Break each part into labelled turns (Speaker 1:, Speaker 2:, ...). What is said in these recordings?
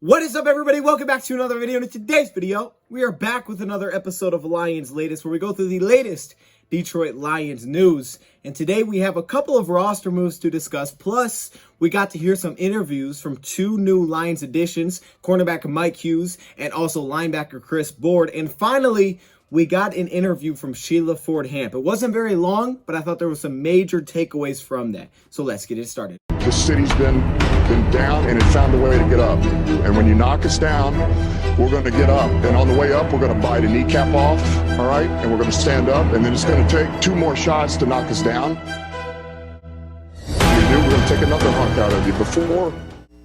Speaker 1: What is up, everybody? Welcome back to another video. And in today's video, we are back with another episode of Lions Latest, where we go through the latest Detroit Lions news. And today we have a couple of roster moves to discuss. Plus, we got to hear some interviews from two new Lions additions, cornerback Mike Hughes and also linebacker Chris Board. And finally, we got an interview from Sheila Hamp. It wasn't very long, but I thought there were some major takeaways from that. So let's get it started.
Speaker 2: The city's been down, and it found a way to get up. And when you knock us down, we're going to get up. And on the way up, we're going to bite a kneecap off, all right? And we're going to stand up, and then it's going to take two more shots to knock us down. We're going to take another hunk out of you.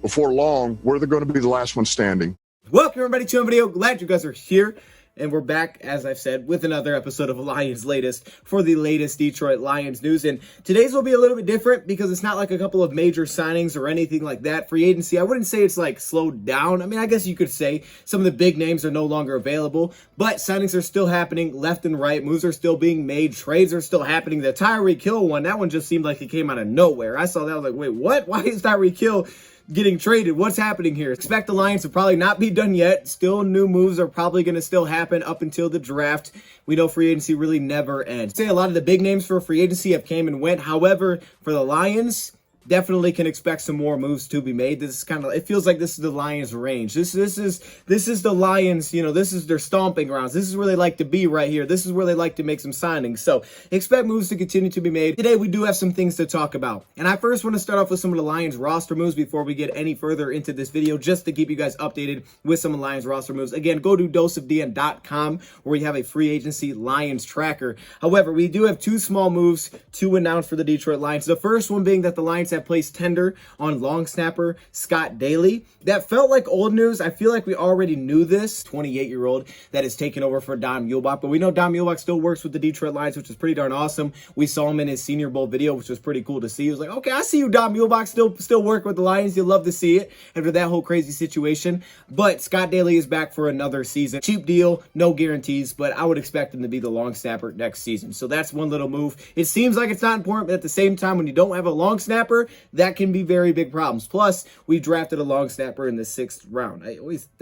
Speaker 2: Before long, we're going to be the last one standing.
Speaker 1: Welcome, everybody, to a video. Glad you guys are here. And we're back, as I've said, with another episode of Lions Latest for the latest Detroit Lions news. And today's will be a little bit different because it's not like a couple of major signings or anything like that. Free agency, I wouldn't say it's like slowed down. I mean, I guess you could say some of the big names are no longer available, but signings are still happening left and right. Moves are still being made. Trades are still happening. The Tyreek Hill one, that one just seemed like it came out of nowhere. I saw that, I was like, wait, what? Why is Tyreek Hill getting traded? What's happening here? Expect the Lions to probably not be done yet. Still, new moves are probably going to still happen up until the draft. We know free agency really never ends. I'd say a lot of the big names for free agency have came and went. However, for the Lions, definitely can expect some more moves to be made. This is kind of, it feels like this is the Lions' range. This is the Lions, you know, this is their stomping grounds. This is where they like to be right here. This is where they like to make some signings. So expect moves to continue to be made. Today, we do have some things to talk about. And I first want to start off with some of the Lions roster moves before we get any further into this video, just to keep you guys updated with some of the Lions roster moves. Again, go to doseofdn.com where we have a free agency Lions tracker. However, we do have two small moves to announce for the Detroit Lions. The first one being that the Lions have placed tender on long snapper Scott Daly. That felt like old news. I feel like we already knew this. 28-year-old that is taking over for Don Muhlbach, but we know Don Muhlbach still works with the Detroit Lions, which is pretty darn awesome. We saw him in his Senior Bowl video, which was pretty cool to see. He was like, okay, I see you, Don Muhlbach, still work with the Lions. You'll love to see it after that whole crazy situation. But Scott Daly is back for another season. Cheap deal, no guarantees, but I would expect him to be the long snapper next season. So that's one little move. It seems like it's not important, but at the same time, when you don't have a long snapper, that can be very big problems. Plus, we drafted a long snapper in the 6th round. I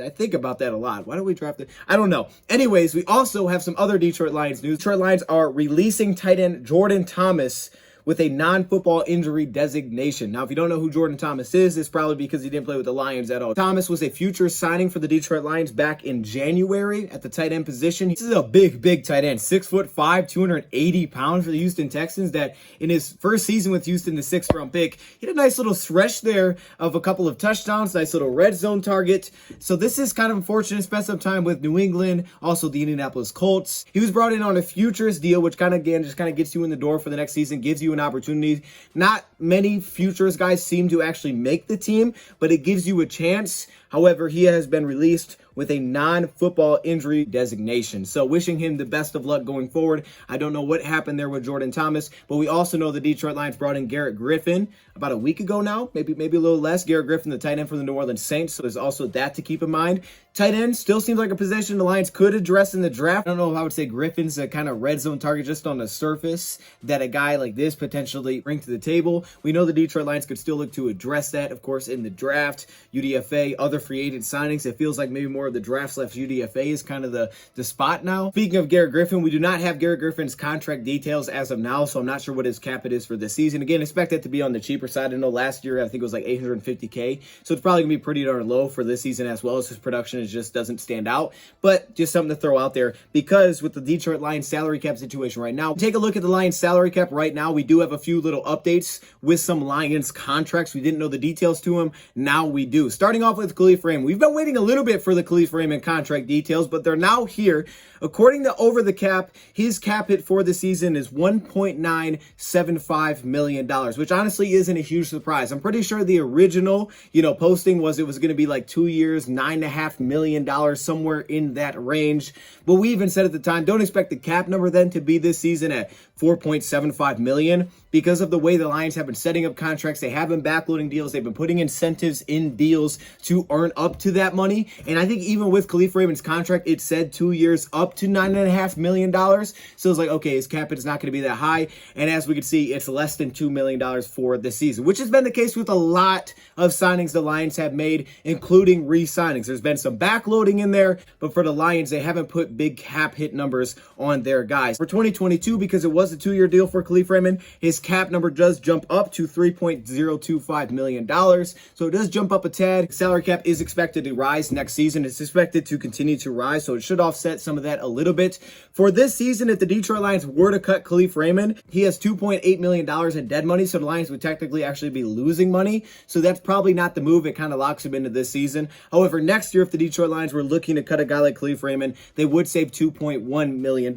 Speaker 1: think about that a lot. Why don't we draft it? I don't know. Anyways, we also have some other Detroit Lions news. Detroit Lions are releasing tight end Jordan Thomas with a non-football injury designation. Now, if you don't know who Jordan Thomas is, it's probably because he didn't play with the Lions at all. Thomas was a future signing for the Detroit Lions back in January at the tight end position. This is a big tight end, 6'5", 280 pounds for the Houston Texans, that in his first season with Houston, the 6th round pick, he had a nice little stretch there of a couple of touchdowns, nice little red zone target. So this is kind of unfortunate. Spent some time with New England, also the Indianapolis Colts. He was brought in on a futures deal, which kind of, again, just kind of gets you in the door for the next season, gives you an opportunity. Not many futures guys seem to actually make the team, but it gives you a chance. However, he has been released with a non-football injury designation. So wishing him the best of luck going forward. I don't know what happened there with Jordan Thomas, but we also know the Detroit Lions brought in Garrett Griffin about a week ago now, maybe a little less. Garrett Griffin, the tight end from the New Orleans Saints. So there's also that to keep in mind. Tight end still seems like a position the Lions could address in the draft. I don't know if I would say Griffin's a kind of red zone target just on the surface that a guy like this potentially bring to the table. We know the Detroit Lions could still look to address that, of course, in the draft, UDFA, other free agent signings. It feels like maybe more of the draft / UDFA is kind of the spot now. Speaking of Garrett Griffin, we do not have Garrett Griffin's contract details as of now, so I'm not sure what his cap it is for this season. Again, expect it to be on the cheaper side. I know last year I think it was like $850K, so it's probably gonna be pretty darn low for this season as well, as his production just doesn't stand out. But just something to throw out there, because with the Detroit Lions salary cap situation right now, take a look at the Lions salary cap right now. We do have a few little updates with some Lions contracts. We didn't know the details to them. Now we do. Starting off with Khalif Raymond. We've been waiting a little bit for the Khalif Raymond contract details, but they're now here. According to Over the Cap, his cap hit for the season is $1.975 million, which honestly isn't a huge surprise. I'm pretty sure the original, posting was it was going to be like 2 years, $9.5 million, somewhere in that range. But we even said at the time, don't expect the cap number then to be this season at $4.75 million. because of the way the Lions have been setting up contracts. They have been backloading deals. They've been putting incentives in deals to earn up to that money. And I think even with Khalif Raymond's contract, it said 2 years up to $9.5 million. So it's like, okay, his cap hit is not going to be that high. And as we can see, it's less than $2 million for the season, which has been the case with a lot of signings the Lions have made, including re-signings. There's been some backloading in there, but for the Lions, they haven't put big cap hit numbers on their guys. For 2022, because it was a 2-year deal for Khalif Raymond, his cap number does jump up to $3.025 million. So it does jump up a tad. Salary cap is expected to rise next season. It's expected to continue to rise, so it should offset some of that a little bit. For this season, if the Detroit Lions were to cut Khalif Raymond, he has $2.8 million in dead money, so the Lions would technically actually be losing money. So that's probably not the move. It kind of locks him into this season. However, next year, if the Detroit Lions were looking to cut a guy like Khalif Raymond, they would save $2.1 million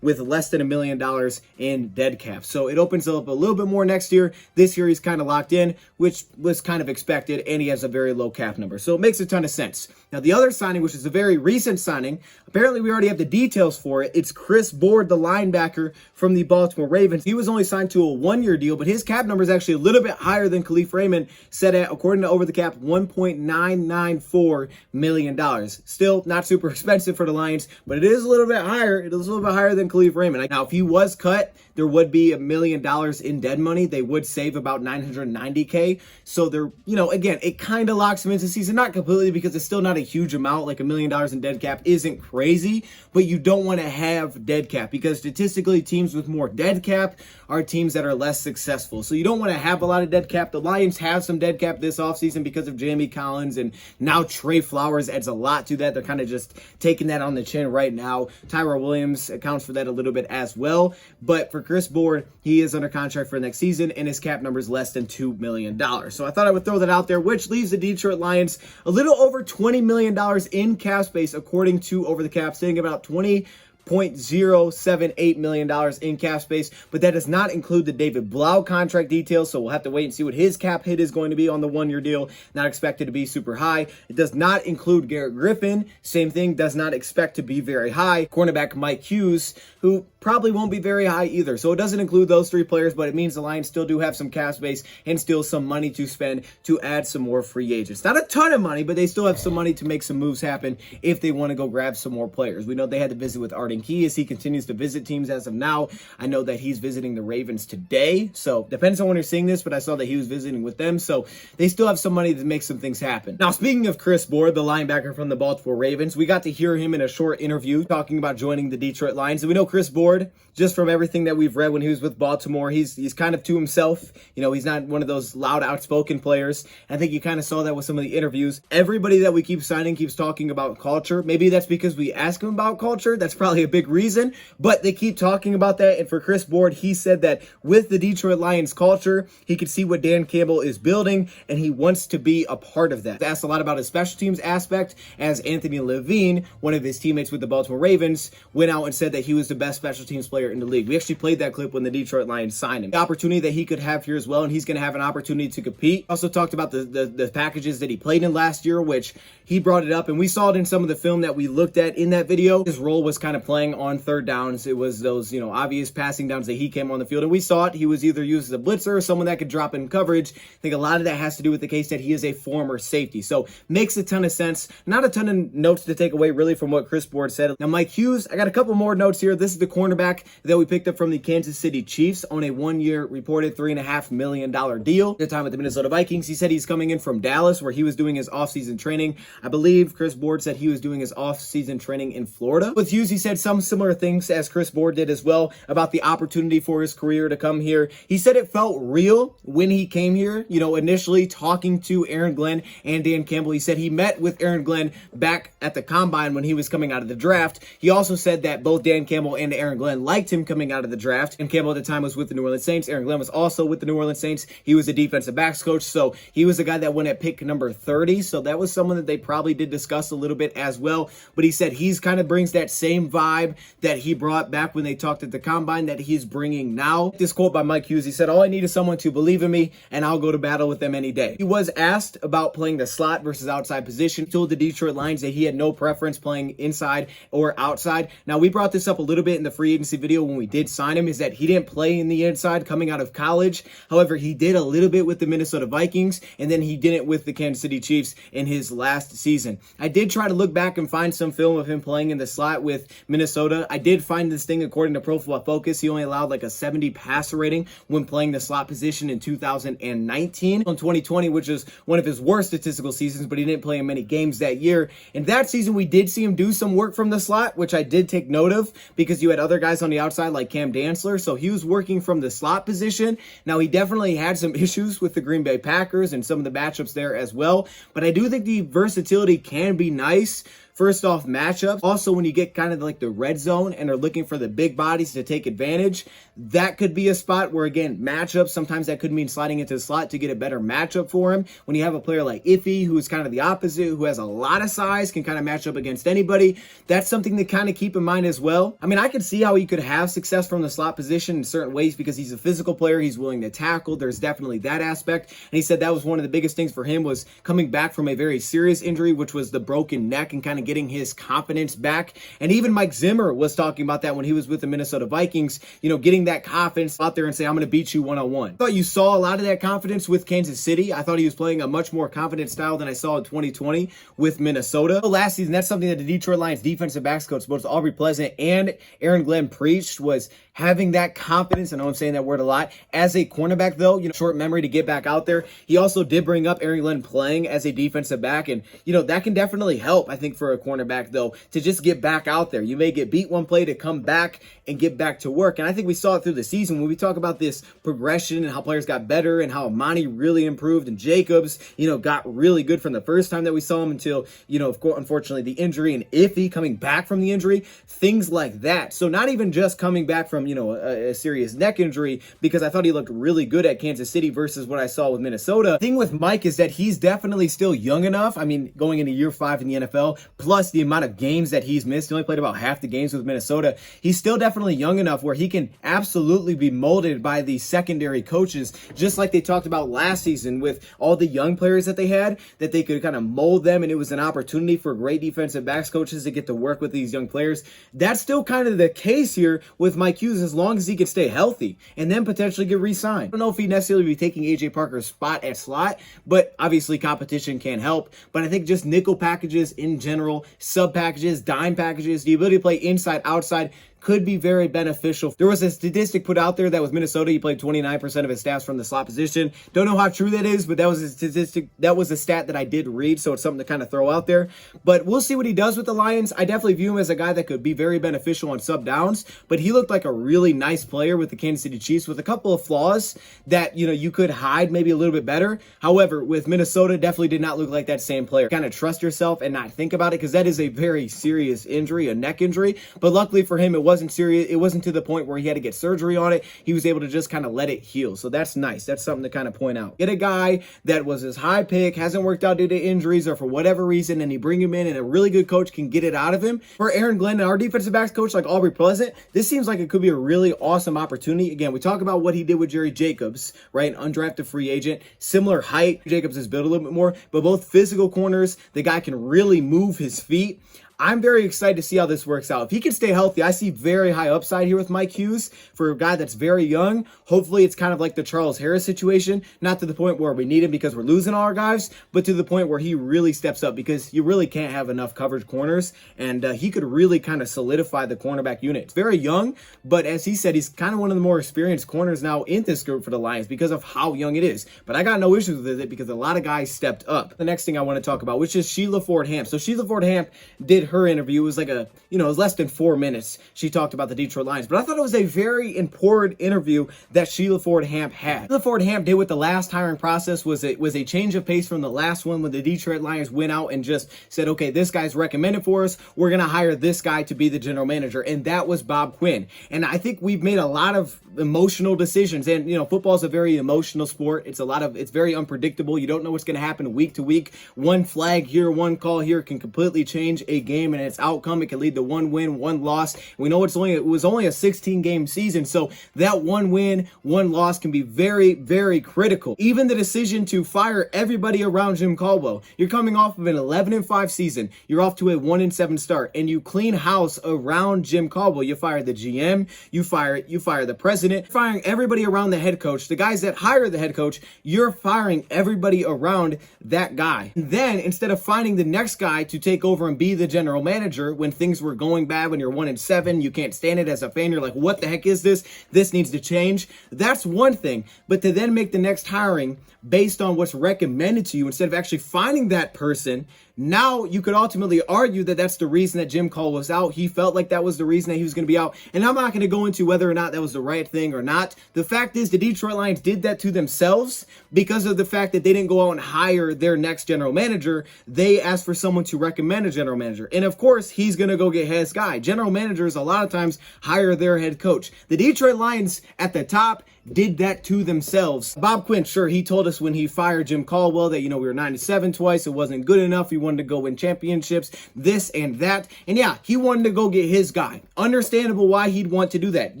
Speaker 1: with less than $1 million in dead cap. So it opens up a little bit more next year. This year, he's kind of locked in, which was kind of expected, and he has a very low cap number. So it makes a ton of sense. Now, the other signing, which is a very recent signing, apparently we already have the details for it. It's Chris Board, the linebacker from the Baltimore Ravens. He was only signed to a 1-year deal, but his cap number is actually a little bit higher than Khalif Raymond, set at, according to Over the Cap, $1.994 million. Still not super expensive for the Lions, but it is a little bit higher. It is a little bit higher than Khalif Raymond. Now, if he was cut, there would be $1 million in dead money. They would save about $990K. So they're, again, it kind of locks him into the season. Not completely, because it's still not a huge amount. Like $1 million in dead cap isn't crazy, but you don't want to have dead cap, because statistically teams with more dead cap are teams that are less successful. So you don't want to have a lot of dead cap. The Lions have some dead cap this offseason because of Jamie Collins, and now Trey Flowers adds a lot to that. They're kind of just taking that on the chin right now. Tyrell Williams accounts for that a little bit as well. But for Chris Board, he is under contract for next season, and his cap number is less than $2 million. So I thought I would throw that out there, which leaves the Detroit Lions a little over $20 million in cap space, according to Over the Cap, sitting about $20.078 million in cap space, but that does not include the David Blau contract details, so we'll have to wait and see what his cap hit is going to be on the 1-year deal. Not expected to be super high. It does not include Garrett Griffin. Same thing, does not expect to be very high. Cornerback Mike Hughes, who probably won't be very high either. So it doesn't include those 3 players, but it means the Lions still do have some cap space and still some money to spend to add some more free agents. Not a ton of money, but they still have some money to make some moves happen if they want to go grab some more players. We know they had to visit with Arden Key, as he continues to visit teams as of now. I know that he's visiting the Ravens today, so depends on when you're seeing this, but I saw that he was visiting with them, so they still have some money to make some things happen. Now, speaking of Chris Board, the linebacker from the Baltimore Ravens, we got to hear him in a short interview talking about joining the Detroit Lions. And we know Chris Board, just from everything that we've read when he was with Baltimore, he's kind of to himself. He's not one of those loud, outspoken players. I think you kind of saw that with some of the interviews. Everybody that we keep signing keeps talking about culture. Maybe that's because we ask him about culture. That's probably a big reason, but they keep talking about that. And for Chris Board, he said that with the Detroit Lions culture, he could see what Dan Campbell is building, and he wants to be a part of that. Asked a lot about his special teams aspect, as Anthony Levine, one of his teammates with the Baltimore Ravens, went out and said that he was the best special teams player in the league. We actually played that clip when the Detroit Lions signed him. The opportunity that he could have here as well, and he's going to have an opportunity to compete. Also talked about the packages that he played in last year, which he brought it up, and we saw it in some of the film that we looked at in that video. His role was kind of playing on third downs. It was those, obvious passing downs that he came on the field, and we saw it. He was either used as a blitzer or someone that could drop in coverage. I think a lot of that has to do with the case that he is a former safety. So makes a ton of sense. Not a ton of notes to take away really from what Chris Board said. Now, Mike Hughes, I got a couple more notes here. This is the cornerback that we picked up from the Kansas City Chiefs on a 1-year reported $3.5 million deal. At the time with the Minnesota Vikings, he said he's coming in from Dallas, where he was doing his offseason training. I believe Chris Board said he was doing his offseason training in Florida. With Hughes, he said some similar things as Chris Board did as well about the opportunity for his career to come here. He said it felt real when he came here, initially talking to Aaron Glenn and Dan Campbell. He said he met with Aaron Glenn back at the combine when he was coming out of the draft. He also said that both Dan Campbell and Aaron Glenn liked him coming out of the draft. And Campbell at the time was with the New Orleans Saints. Aaron Glenn was also with the New Orleans Saints. He was a defensive backs coach, so he was the guy that went at pick number 30. So that was someone that they probably did discuss a little bit as well. But he said he's kind of brings that same vibe vibe that he brought back when they talked at the combine that he's bringing now. This quote by Mike Hughes, he said, "All I need is someone to believe in me, and I'll go to battle with them any day." He was asked about playing the slot versus outside position. He told the Detroit Lions that he had no preference playing inside or outside. Now, we brought this up a little bit in the free agency video when we did sign him, is that he didn't play in the inside coming out of college. However, he did a little bit with the Minnesota Vikings, and then he didn't with the Kansas City Chiefs in his last season. I did try to look back and find some film of him playing in the slot with Minnesota. I did find this thing, according to Pro Football Focus, he only allowed like a 70 passer rating when playing the slot position in 2019. In 2020, which is one of his worst statistical seasons, but he didn't play in many games that year. In that season, we did see him do some work from the slot, which I did take note of because you had other guys on the outside like Cam Dantzler. So he was working from the slot position. Now, he definitely had some issues with the Green Bay Packers and some of the matchups there as well. But I do think the versatility can be nice. First off, matchups. Also, when you get kind of like the red zone and are looking for the big bodies to take advantage, that could be a spot where, again, matchups, sometimes that could mean sliding into the slot to get a better matchup for him. When you have a player like Iffy, who is kind of the opposite, who has a lot of size, can kind of match up against anybody, that's something to kind of keep in mind as well. I mean, I could see how he could have success from the slot position in certain ways because he's a physical player. He's willing to tackle. There's definitely that aspect. And he said that was one of the biggest things for him was coming back from a very serious injury, which was the broken neck, and kind of getting his confidence back. And even Mike Zimmer was talking about that when he was with the Minnesota Vikings, getting that confidence out there and say, I'm going to beat you one-on-one. I thought you saw a lot of that confidence with Kansas City. I thought he was playing a much more confident style than I saw in 2020 with Minnesota. Last season, that's something that the Detroit Lions defensive backs coach, both Aubrey Pleasant and Aaron Glenn, preached, was having that confidence. I know I'm saying that word a lot. As a cornerback, though, short memory to get back out there. He also did bring up Aaron Glenn playing as a defensive back, and that can definitely help, I think, for a cornerback, though, to just get back out there. You may get beat one play to come back and get back to work. And I think we saw it through the season when we talk about this progression and how players got better and how Amani really improved and Jacobs, got really good from the first time that we saw him until, of course, unfortunately, the injury, and Iffy coming back from the injury, things like that. So not even just coming back from, a serious neck injury, because I thought he looked really good at Kansas City versus what I saw with Minnesota. The thing with Mike is that he's definitely still young enough. I mean, going into year 5 in the NFL, plus the amount of games that he's missed, he only played about half the games with Minnesota. He's still definitely young enough where he can absolutely be molded by the secondary coaches, just like they talked about last season with all the young players that they had, that they could kind of mold them, and it was an opportunity for great defensive backs coaches to get to work with these young players. That's still kind of the case here with Mike Hughes, as long as he can stay healthy and then potentially get re-signed. I don't know if he necessarily be taking AJ Parker's spot at slot, but obviously competition can help. But I think just nickel packages in general, sub packages, dime packages, the ability to play inside, outside, could be very beneficial. There was a statistic put out there that with Minnesota, he played 29% of his snaps from the slot position. Don't know how true that is, but that was a statistic. That was a stat that I did read, so it's something to kind of throw out there. But we'll see what he does with the Lions. I definitely view him as a guy that could be very beneficial on sub downs, but he looked like a really nice player with the Kansas City Chiefs with a couple of flaws that, you could hide maybe a little bit better. However, with Minnesota, definitely did not look like that same player. Kind of trust yourself and not think about it, because that is a very serious injury, a neck injury. But luckily for him, it wasn't serious. It wasn't to the point where he had to get surgery on it. He was able to just kind of let it heal. So that's nice. That's something to kind of point out. Get a guy that was his high pick, hasn't worked out due to injuries or for whatever reason, and you bring him in and a really good coach can get it out of him. For Aaron Glenn and our defensive backs coach like Aubrey Pleasant, this seems like it could be a really awesome opportunity. Again, we talk about what he did with Jerry Jacobs, right? An undrafted free agent, similar height. Jacobs is built a little bit more, but both physical corners. The guy can really move his feet. I'm very excited to see how this works out. If he can stay healthy, I see very high upside here with Mike Hughes for a guy that's very young. Hopefully it's kind of like the Charles Harris situation, not to the point where we need him because we're losing all our guys, but to the point where he really steps up, because you really can't have enough coverage corners, and he could really kind of solidify the cornerback unit. It's very young, but as he said, he's kind of one of the more experienced corners now in this group for the Lions because of how young it is. But I got no issues with it because a lot of guys stepped up. The next thing I want to talk about, which is Sheila Hamp. So Sheila Hamp did her interview. It was like it was less than 4 minutes. She talked about the Detroit Lions, but I thought it was a very important interview that Sheila Hamp had. Sheila Hamp did with the last hiring process was a change of pace from the last one when the Detroit Lions went out and just said, okay, this guy's recommended for us. We're going to hire this guy to be the general manager. And that was Bob Quinn. And I think we've made a lot of emotional decisions, and football is a very emotional sport. It's very unpredictable. You don't know what's going to happen week to week. One flag here, one call here can completely change a game. game and its outcome. It could lead to 1 win, 1 loss. We know it was only a 16-game season, so that 1 win, 1 loss can be very, very critical. Even the decision to fire everybody around Jim Caldwell. You're coming off of an 11-5 season. You're off to a 1-7 start, and you clean house around Jim Caldwell. You fire the GM, you fire the president, firing everybody around the head coach, the guys that hire the head coach. You're firing everybody around that guy. And then instead of finding the next guy to take over and be the general manager when things were going bad, when you're 1-7, you can't stand it as a fan. You're like, what the heck is this? This needs to change. That's one thing. But to then make the next hiring based on what's recommended to you instead of actually finding that person, now you could ultimately argue that that's the reason that Jim Caldwell was out. He felt like that was the reason that he was going to be out. And I'm not going to go into whether or not that was the right thing or not. The fact is the Detroit Lions did that to themselves because of the fact that they didn't go out and hire their next general manager. They asked for someone to recommend a general manager. And of course, he's going to go get his guy. General managers a lot of times hire their head coach. The Detroit Lions at the top did that to themselves. Bob Quinn, sure, he told us when he fired Jim Caldwell that, we were 9-7 twice. It wasn't good enough. He wanted to go win championships, this and that. And yeah, he wanted to go get his guy. Understandable why he'd want to do that.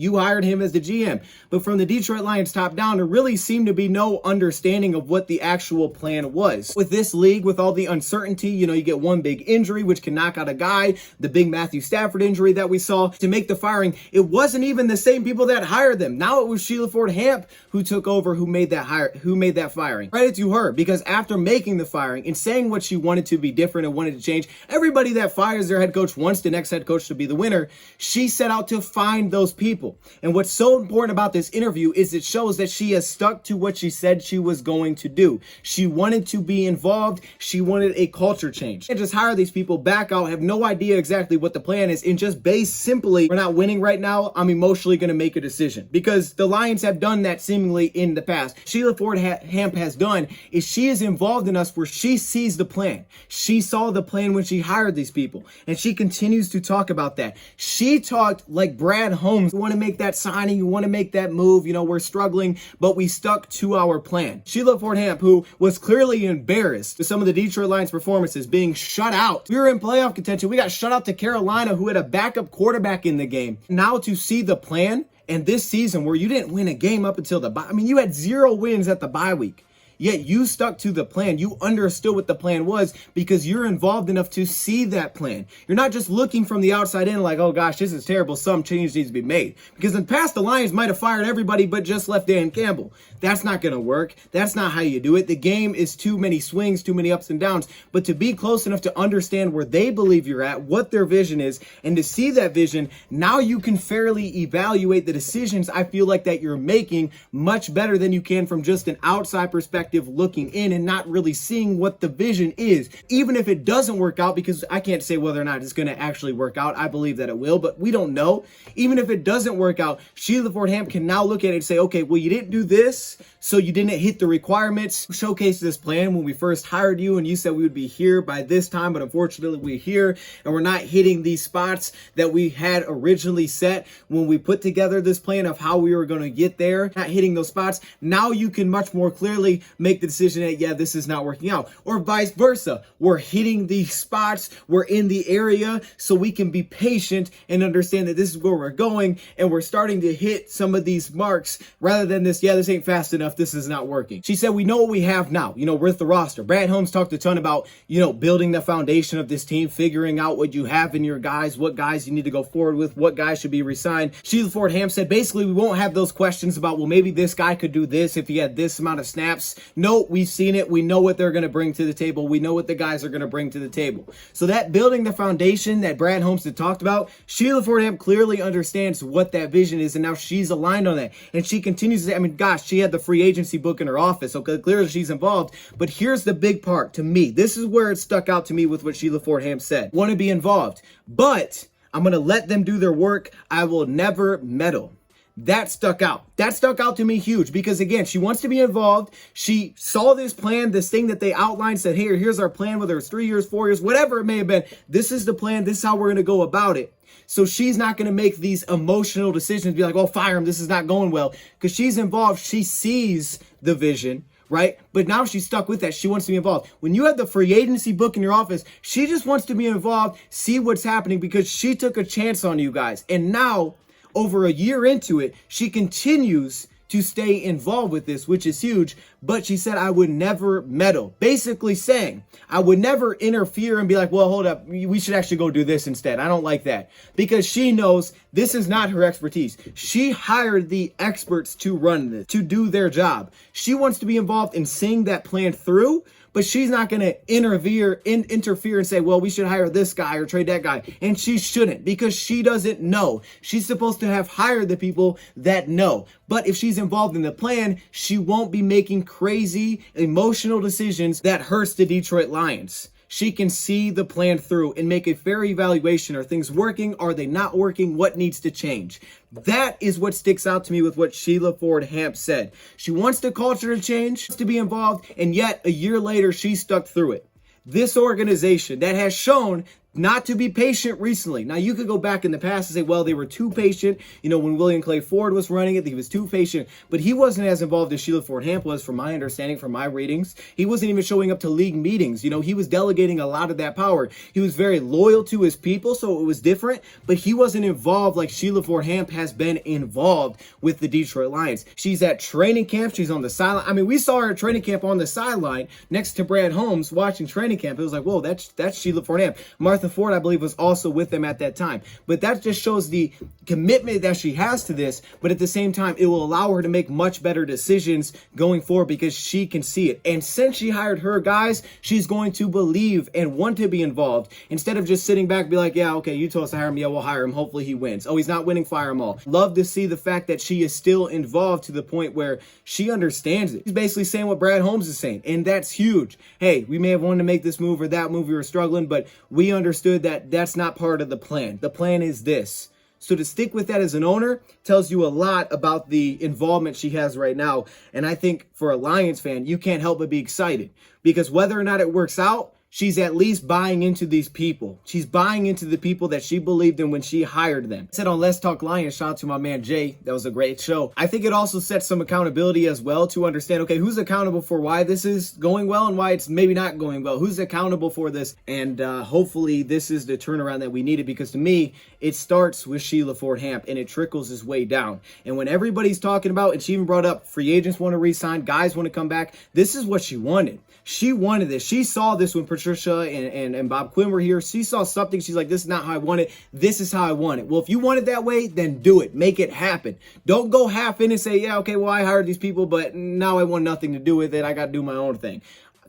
Speaker 1: You hired him as the GM. But from the Detroit Lions top down, there really seemed to be no understanding of what the actual plan was. With this league, with all the uncertainty, you get one big injury, which can knock out a guy, the big Matthew Stafford injury that we saw. To make the firing, it wasn't even the same people that hired them. Now it was Sheila Hamp who took over, who made that firing. Credit to her, because after making the firing and saying what she wanted to be different and wanted to change, everybody that fires their head coach wants the next head coach to be the winner. She set out to find those people. And what's so important about this interview is it shows that she has stuck to what she said she was going to do. She wanted to be involved. She wanted a culture change. And just hire these people, back out, have no idea exactly what the plan is, and just base simply, we're not winning right now, I'm emotionally going to make a decision. Because the Lions have done that seemingly in the past. Sheila Hamp has done is she is involved in us where she sees the plan. She saw the plan when she hired these people, and she continues to talk about that. She talked like Brad Holmes. You want to make that signing, you want to make that move, we're struggling, but we stuck to our plan. Sheila Hamp, who was clearly embarrassed with some of the Detroit Lions performances, being shut out. We were in playoff contention. We got shut out to Carolina, who had a backup quarterback in the game. Now to see the plan, and this season where you didn't win a game up until the bye. You had 0 wins at the bye week. Yet you stuck to the plan. You understood what the plan was because you're involved enough to see that plan. You're not just looking from the outside in like, oh gosh, this is terrible. Some change needs to be made. Because in the past, the Lions might have fired everybody but just left Dan Campbell. That's not going to work. That's not how you do it. The game is too many swings, too many ups and downs. But to be close enough to understand where they believe you're at, what their vision is, and to see that vision, now you can fairly evaluate the decisions I feel like that you're making much better than you can from just an outside perspective looking in and not really seeing what the vision is. Even if it doesn't work out, because I can't say whether or not it's going to actually work out. I believe that it will, but we don't know. Even if it doesn't work out, Sheila Hamp can now look at it and say, okay, well, you didn't do this, so you didn't hit the requirements. Showcase this plan when we first hired you, and you said we would be here by this time, but unfortunately we're here and we're not hitting these spots that we had originally set when we put together this plan of how we were going to get there, not hitting those spots. Now you can much more clearly make the decision that, yeah, this is not working out, or vice versa. We're hitting these spots, we're in the area, so we can be patient and understand that this is where we're going, and we're starting to hit some of these marks rather than this, yeah, this ain't fast enough, this is not working. She said, we know what we have now, with the roster. Brad Holmes talked a ton about, building the foundation of this team, figuring out what you have in your guys, what guys you need to go forward with, what guys should be resigned. Sheila Hamp said, basically, we won't have those questions about, well, maybe this guy could do this if he had this amount of snaps. No, we've seen it. We know what they're going to bring to the table. We know what the guys are going to bring to the table. So that building the foundation that Brad Holmes had talked about, Sheila Hamp clearly understands what that vision is, and now she's aligned on that. And she continues to say, gosh, she had the free agency book in her office, so clearly she's involved. But here's the big part to me. This is where it stuck out to me with what Sheila Hamp said. Want to be involved, but I'm going to let them do their work. I will never meddle. That stuck out. That stuck out to me huge because, again, she wants to be involved. She saw this plan, this thing that they outlined, said, hey, here's our plan, whether it's 3 years, 4 years, whatever it may have been. This is the plan. This is how we're going to go about it. So she's not going to make these emotional decisions, be like, oh, fire him, this is not going well. Because she's involved. She sees the vision. right? But now she's stuck with that. She wants to be involved. When you have the free agency book in your office, she just wants to be involved, see what's happening, because she took a chance on you guys. And now, over a year into it, she continues to stay involved with this, which is huge. But she said, I would never meddle. Basically saying, I would never interfere and be like, well, hold up, we should actually go do this instead. I don't like that. Because she knows this is not her expertise. She hired the experts to run this, to do their job. She wants to be involved in seeing that plan through, but she's not going to interfere and say, well, we should hire this guy or trade that guy. And she shouldn't, because she doesn't know. She's supposed to have hired the people that know. But if she's involved in the plan, she won't be making crazy emotional decisions that hurts the Detroit Lions. She can see the plan through and make a fair evaluation. Are things working? Are they not working? What needs to change? That is what sticks out to me with what Sheila Hamp said. She wants the culture to change, to be involved, and yet a year later, she stuck through it. This organization that has shown not to be patient recently. Now, you could go back in the past and say, well, they were too patient. You know, when William Clay Ford was running it, he was too patient. But he wasn't as involved as Sheila Hamp was, from my understanding, from my readings. He wasn't even showing up to league meetings. You know, he was delegating a lot of that power. He was very loyal to his people, so it was different. But he wasn't involved like Sheila Hamp has been involved with the Detroit Lions. She's at training camp. She's on the sideline. I mean, we saw her at training camp on the sideline next to Brad Holmes watching training camp. It was like, whoa, that's Sheila Hamp. Martha Ford, I believe, was also with them at that time. But that just shows the commitment that she has to this. But at the same time, it will allow her to make much better decisions going forward, because she can see it. And since she hired her guys, she's going to believe and want to be involved, instead of just sitting back and be like, yeah, okay, you told us to hire him. Yeah, we'll hire him. Hopefully he wins. Oh, he's not winning. Fire him all. Love to see the fact that she is still involved to the point where she understands it. She's basically saying what Brad Holmes is saying. And that's huge. Hey, we may have wanted to make this move or that move. We were struggling, but we understood that that's not part of the plan. The plan is this. So to stick with that as an owner tells you a lot about the involvement she has right now. And I think for a Lions fan, you can't help but be excited, because whether or not it works out, she's at least buying into these people. She's buying into the people that she believed in when she hired them. I said on Let's Talk Lions, shout out to my man Jay. That was a great show. I think it also sets some accountability as well, to understand, okay, who's accountable for why this is going well and why it's maybe not going well? Who's accountable for this? And hopefully this is the turnaround that we needed, because to me, it starts with Sheila Hamp and it trickles its way down. And when everybody's talking about, and she even brought up free agents want to re-sign, guys want to come back, this is what she wanted. She wanted this. She saw this when Patricia and Bob Quinn were here. She saw something. She's like, this is not how I want it. This is how I want it. Well, if you want it that way, then do it. Make it happen. Don't go half in and say, yeah, okay, well, I hired these people, but now I want nothing to do with it. I got to do my own thing.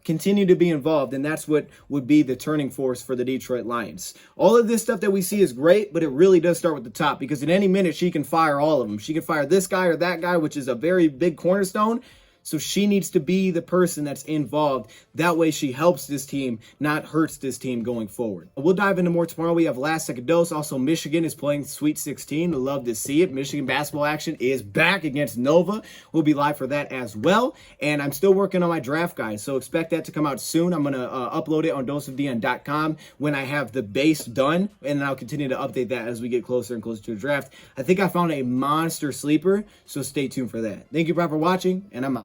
Speaker 1: Continue to be involved, and that's what would be the turning force for the Detroit Lions. All of this stuff that we see is great, but it really does start with the top, because at any minute she can fire all of them. She can fire this guy or that guy, which is a very big cornerstone. So she needs to be the person that's involved. That way she helps this team, not hurts this team going forward. We'll dive into more tomorrow. We have Last Second Dose. Also, Michigan is playing Sweet 16. We'd love to see it. Michigan basketball action is back against Nova. We'll be live for that as well. And I'm still working on my draft guide, so expect that to come out soon. I'm going to upload it on doseofdn.com when I have the base done, and then I'll continue to update that as we get closer and closer to the draft. I think I found a monster sleeper, so stay tuned for that. Thank you for watching, and I'm out.